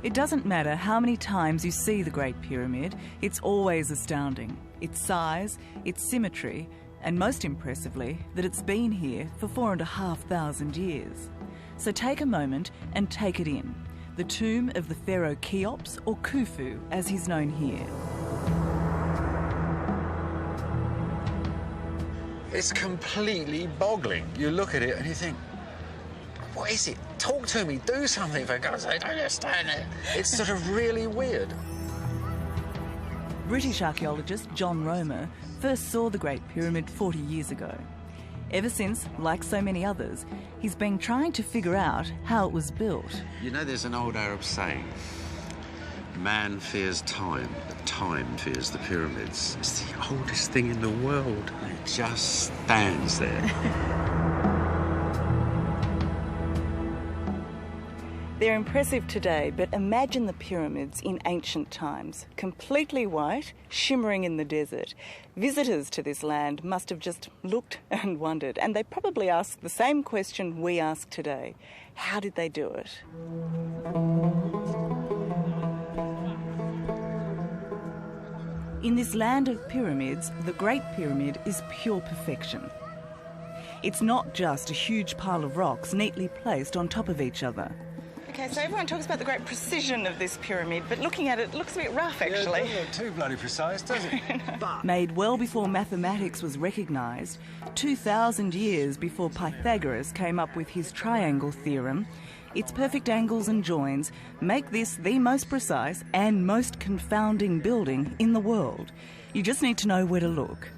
It doesn't matter how many times you see the Great Pyramid, it's always astounding. Its size, its symmetry, and most impressively, that it's been here for 4,500 years. So take a moment and take it in. The tomb of the pharaoh Cheops, or Khufu, as he's known here. It's completely boggling. You look at it and you think, what is it? Talk to me, do something, for God's sake, I don't understand it. It's sort of really weird. British archaeologist John Romer first saw the Great Pyramid 40 years ago. Ever since, like so many others, he's been trying to figure out how it was built. You know, there's an old Arab saying, man fears time, but time fears the pyramids. It's the oldest thing in the world. It just stands there. They're impressive today, but imagine the pyramids in ancient times. Completely white, shimmering in the desert. Visitors to this land must have just looked and wondered, and they probably asked the same question we ask today. How did they do it? In this land of pyramids, the Great Pyramid is pure perfection. It's not just a huge pile of rocks neatly placed on top of each other. Okay, so everyone talks about the great precision of this pyramid, but looking at it, it looks a bit rough, actually. Yeah, it doesn't look too bloody precise, does it? No. Made well before mathematics was recognised, 2,000 years before Pythagoras came up with his triangle theorem, its perfect angles and joins make this the most precise and most confounding building in the world. You just need to know where to look.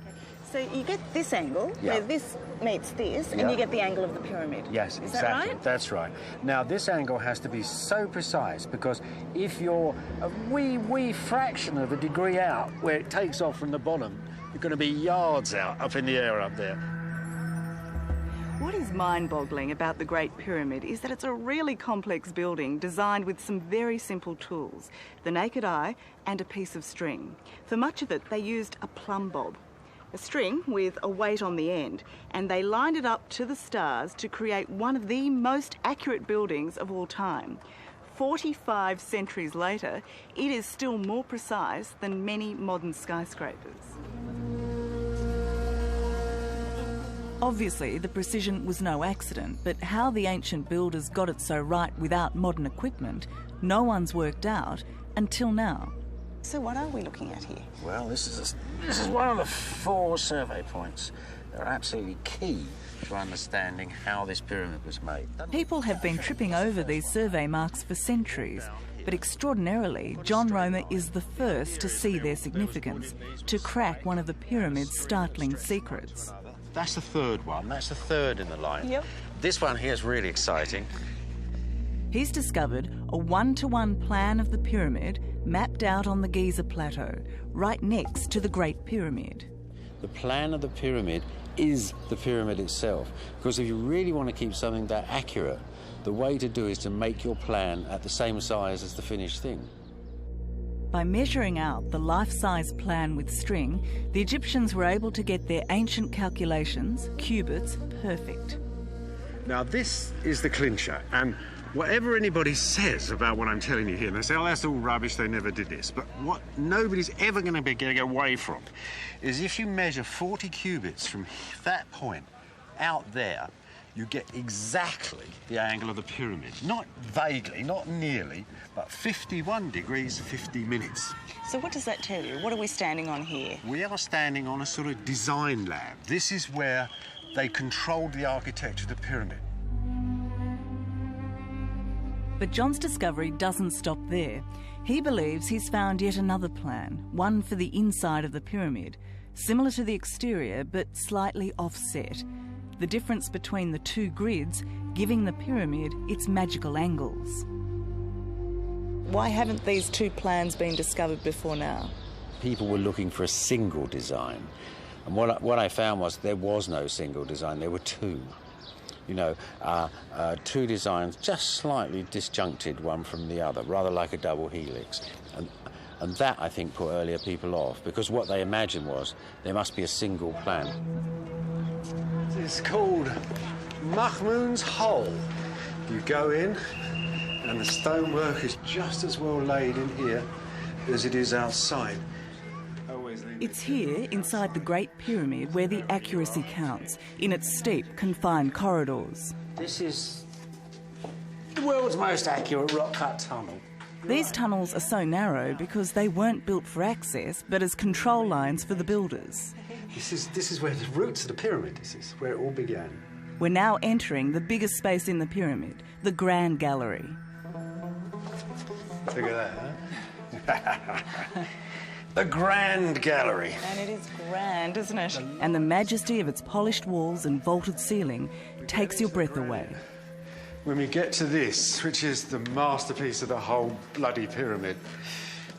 So you get this angle, where this meets this, and you get the angle of the pyramid. Yes, exactly. Is that right? That's right. Now, this angle has to be so precise, because if you're a wee fraction of a degree out where it takes off from the bottom, you're going to be yards out up in the air up there. What is mind-boggling about the Great Pyramid is that it's a really complex building designed with some very simple tools, the naked eye and a piece of string. For much of it, they used a plumb bob, a string with a weight on the end, and they lined it up to the stars to create one of the most accurate buildings of all time. 45 centuries later, it is still more precise than many modern skyscrapers. Obviously, the precision was no accident, but how the ancient builders got it so right without modern equipment, no one's worked out until now. So what are we looking at here? Well, this is one of the 4 survey points that are absolutely key to understanding how this pyramid was made. People have been tripping over these survey marks for centuries, but extraordinarily, John Romer is the first to see their significance, to crack one of the pyramid's startling secrets. That's the third one. That's the third in the line. Yep. This one here is really exciting. He's discovered a one-to-one plan of the pyramid mapped out on the Giza Plateau, right next to the Great Pyramid. The plan of the pyramid is the pyramid itself, because if you really want to keep something that accurate, the way to do is to make your plan at the same size as the finished thing. By measuring out the life-size plan with string, the Egyptians were able to get their ancient calculations, cubits, perfect. Now, this is the clincher, and whatever anybody says about what I'm telling you here, and they say, oh, that's all rubbish, they never did this, but what nobody's ever going to be getting away from is if you measure 40 cubits from that point out there, you get exactly the angle of the pyramid. Not vaguely, not nearly, but 51 degrees, 50 minutes. So what does that tell you? What are we standing on here? We are standing on a sort of design lab. This is where they controlled the architecture of the pyramid. But John's discovery doesn't stop there. He believes he's found yet another plan, one for the inside of the pyramid, similar to the exterior but slightly offset. The difference between the two grids giving the pyramid its magical angles. Why haven't these two plans been discovered before now? People were looking for a single design, and what I found was there was no single design, there were two. You know, two designs just slightly disjuncted one from the other, rather like a double helix. And that, I think, put earlier people off, because what they imagined was there must be a single plan. It's called Mahmoud's Hole. You go in, And the stonework is just as well laid in here as it is outside. It's here, inside the Great Pyramid, where the accuracy counts, in its steep, confined corridors. This is the world's most accurate rock-cut tunnel. These tunnels are so narrow because they weren't built for access, but as control lines for the builders. This is where the roots of the pyramid, this is where it all began. We're now entering the biggest space in the pyramid, the Grand Gallery. Look at that, huh? The Grand Gallery. And it is grand, isn't it? And the majesty of its polished walls and vaulted ceiling takes your breath away. When we get to this, which is the masterpiece of the whole bloody pyramid,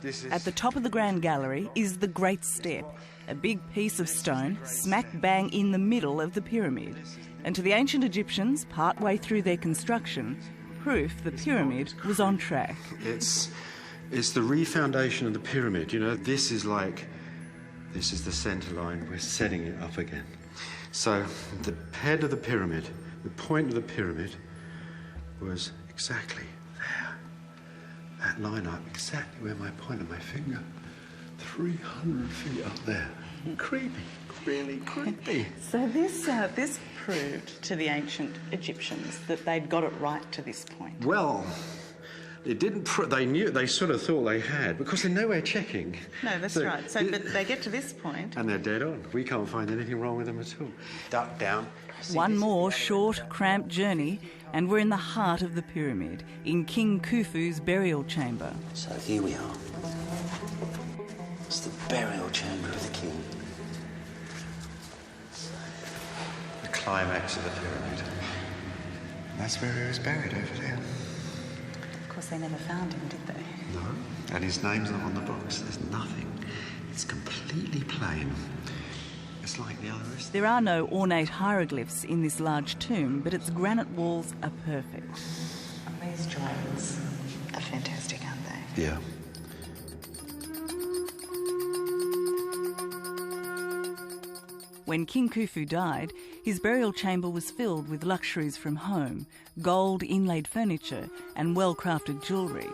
this is... At the top of the Grand Gallery is the Great Step, a big piece of stone smack bang in the middle of the pyramid. And to the ancient Egyptians, partway through their construction, proof the pyramid was on track. It's the refoundation of the pyramid. You know, this is the centre line. We're setting it up again. So the head of the pyramid, the point of the pyramid, was exactly there. That line up, exactly where my point of my finger. 300 feet up there. Creepy, really creepy. So this proved to the ancient Egyptians that they'd got it right to this point. Well, it didn't. They knew. They sort of thought they had, because they're nowhere checking. No, that's right. So, but they get to this point, and they're dead on. We can't find anything wrong with them at all. Duck down. One more short, cramped journey, and we're in the heart of the pyramid, in King Khufu's burial chamber. So here we are. It's the burial chamber of the king. The climax of the pyramid. That's where he was buried, over there. Of course, they never found him, did they? No, and his name's not on the books. There's nothing. It's completely plain. It's like the other rest. There are no ornate hieroglyphs in this large tomb, but its granite walls are perfect. These drawings are fantastic, aren't they? Yeah. When King Khufu died, his burial chamber was filled with luxuries from home, gold inlaid furniture and well-crafted jewellery.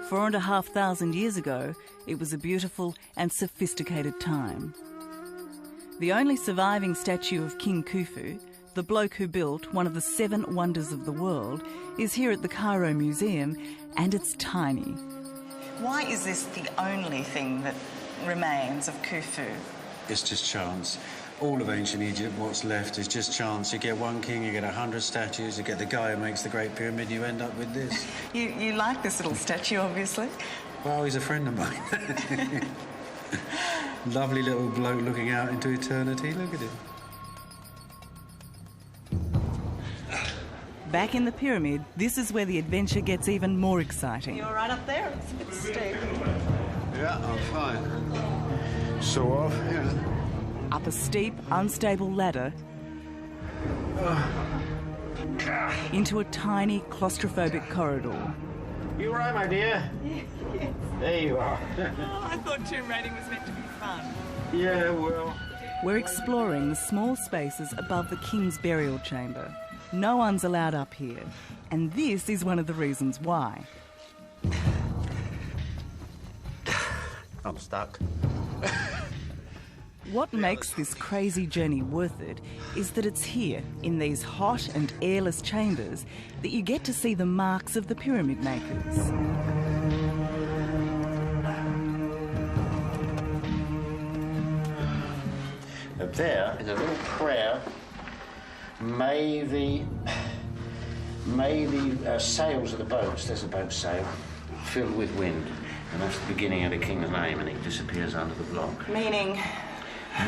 4,500 years ago, it was a beautiful and sophisticated time. The only surviving statue of King Khufu, the bloke who built one of the 7 wonders of the world, is here at the Cairo Museum, and it's tiny. Why is this the only thing that remains of Khufu? It's just chance. All of ancient Egypt, what's left is just chance. You get one king, you get 100 statues, you get the guy who makes the Great Pyramid, you end up with this. You like this little statue, obviously. Well, he's a friend of mine. Lovely little bloke looking out into eternity. Look at him. Back in the pyramid, this is where the adventure gets even more exciting. You all right up there? It's a bit steep. Yeah, I'm fine. Sort of, yeah. Up a steep, unstable ladder into a tiny, claustrophobic corridor. You all right, my dear? Yes. There you are. Oh, I thought tomb raiding was meant to be fun. Yeah, well... We're exploring the small spaces above the king's burial chamber. No one's allowed up here, and this is one of the reasons why. I'm stuck. What makes this crazy journey worth it is that it's here, in these hot and airless chambers, that you get to see the marks of the pyramid makers. There is a little prayer. May the sails of the boats, there's a boat sail, filled with wind. And that's the beginning of the king's name, and he disappears under the block. Meaning?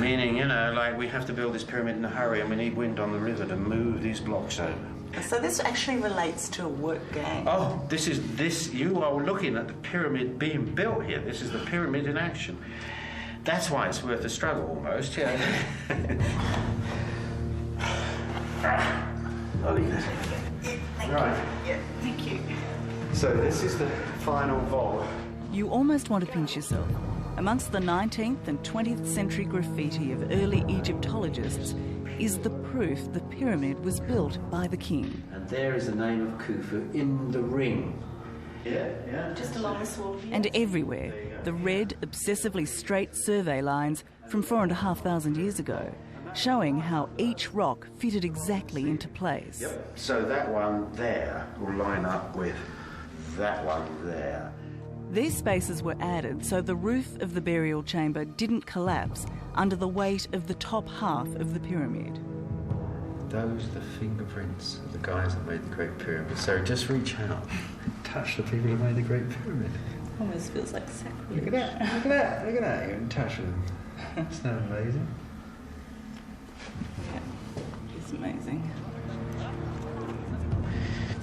Meaning, you know, like we have to build this pyramid in a hurry and we need wind on the river to move these blocks over. So this actually relates to a work gang. Oh, you are looking at the pyramid being built here. This is the pyramid in action. That's why it's worth the struggle almost, yeah. I'll leave it. Right. Yeah, thank you. So this is the final vault. You almost want to pinch yourself. Amongst the 19th and 20th century graffiti of early Egyptologists is the proof the pyramid was built by the king. And there is the name of Khufu in the ring. Just along this wall here. And everywhere, the red, obsessively straight survey lines from 4,500 years ago, showing how each rock fitted exactly into place. So that one there will line up with that one there. These spaces were added so the roof of the burial chamber didn't collapse under the weight of the top half of the pyramid. Those are the fingerprints of the guys that made the Great Pyramid. So just reach out, touch the people who made the Great Pyramid. Almost feels like sacrilege. Look at that, look at that, look at that. You're in touch with them. Isn't that amazing? It's amazing.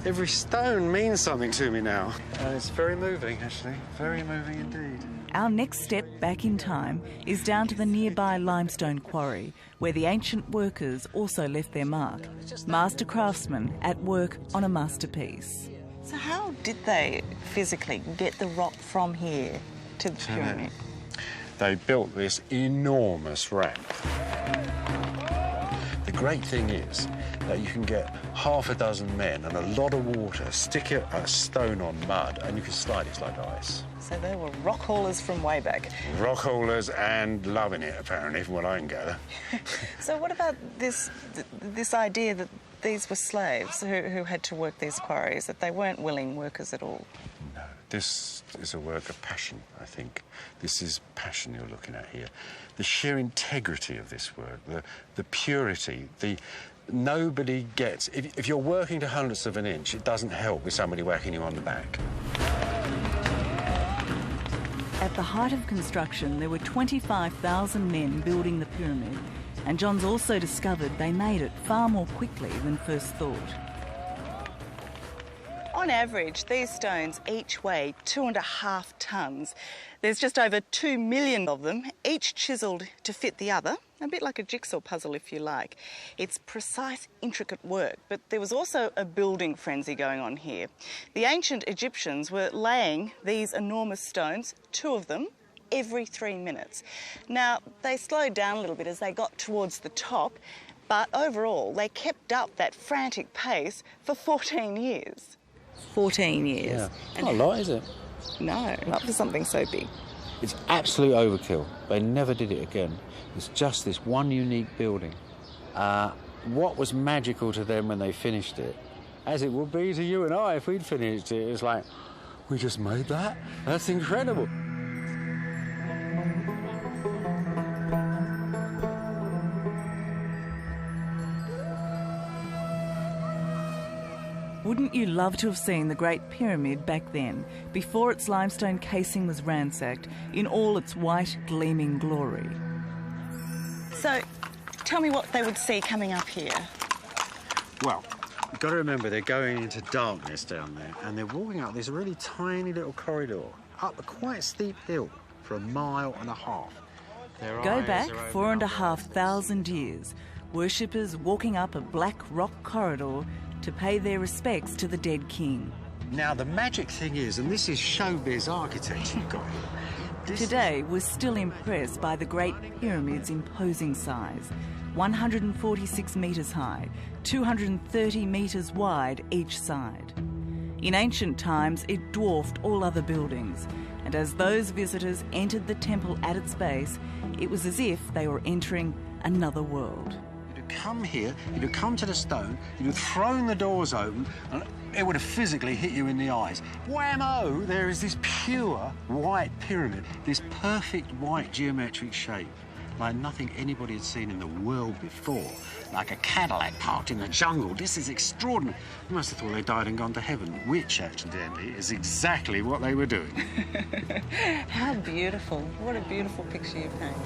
Every stone means something to me now. And it's very moving, actually. Very moving indeed. Our next step back in time is down to the nearby limestone quarry, where the ancient workers also left their mark. Master craftsmen at work on a masterpiece. So how did they physically get the rock from here to the pyramid? They built this enormous ramp. The great thing is that you can get half a dozen men and a lot of water, stick a stone on mud, and you can slide it like ice. So they were rock haulers from way back. Rock haulers and loving it, apparently, from what I can gather. So what about this idea that these were slaves who had to work these quarries, that they weren't willing workers at all? No, this is a work of passion, I think. This is passion you're looking at here. The sheer integrity of this work, the purity, nobody gets... If you're working to hundredths of an inch, it doesn't help with somebody whacking you on the back. At the height of construction, there were 25,000 men building the pyramid, and John's also discovered they made it far more quickly than first thought. On average, these stones each weigh 2.5 tonnes. There's just over 2 million of them, each chiselled to fit the other, a bit like a jigsaw puzzle if you like. It's precise, intricate work, but there was also a building frenzy going on here. The ancient Egyptians were laying these enormous stones, 2 of them, every 3 minutes. Now, they slowed down a little bit as they got towards the top, but overall, they kept up that frantic pace for 14 years. 14 years. Yeah. It's not a lot, is it? No, not for something so big. It's absolute overkill. They never did it again. It's just this one unique building. What was magical to them when they finished it, as it would be to you and I if we'd finished it, it's like, we just made that? That's incredible. Wouldn't you love to have seen the Great Pyramid back then, before its limestone casing was ransacked, in all its white, gleaming glory? So, tell me what they would see coming up here. Well, you've got to remember they're going into darkness down there, and they're walking up this really tiny little corridor up a quite steep hill for 1.5 miles. Their Go eyes back are open 4,500 years, worshippers walking up a black rock corridor to pay their respects to the dead king. Now, the magic thing is, and this is showbiz architecture you've got here. Today, we're still impressed by the Great Pyramid's imposing size. 146 metres high, 230 metres wide each side. In ancient times, it dwarfed all other buildings, and as those visitors entered the temple at its base, it was as if they were entering another world. You'd have come here, you'd have come to the stone, you'd have thrown the doors open, and it would have physically hit you in the eyes. Whammo! There is this pure white pyramid, this perfect white geometric shape, like nothing anybody had seen in the world before. Like a Cadillac parked in the jungle. This is extraordinary. You must have thought they died and gone to heaven, which, actually, is exactly what they were doing. How beautiful. What a beautiful picture you paint.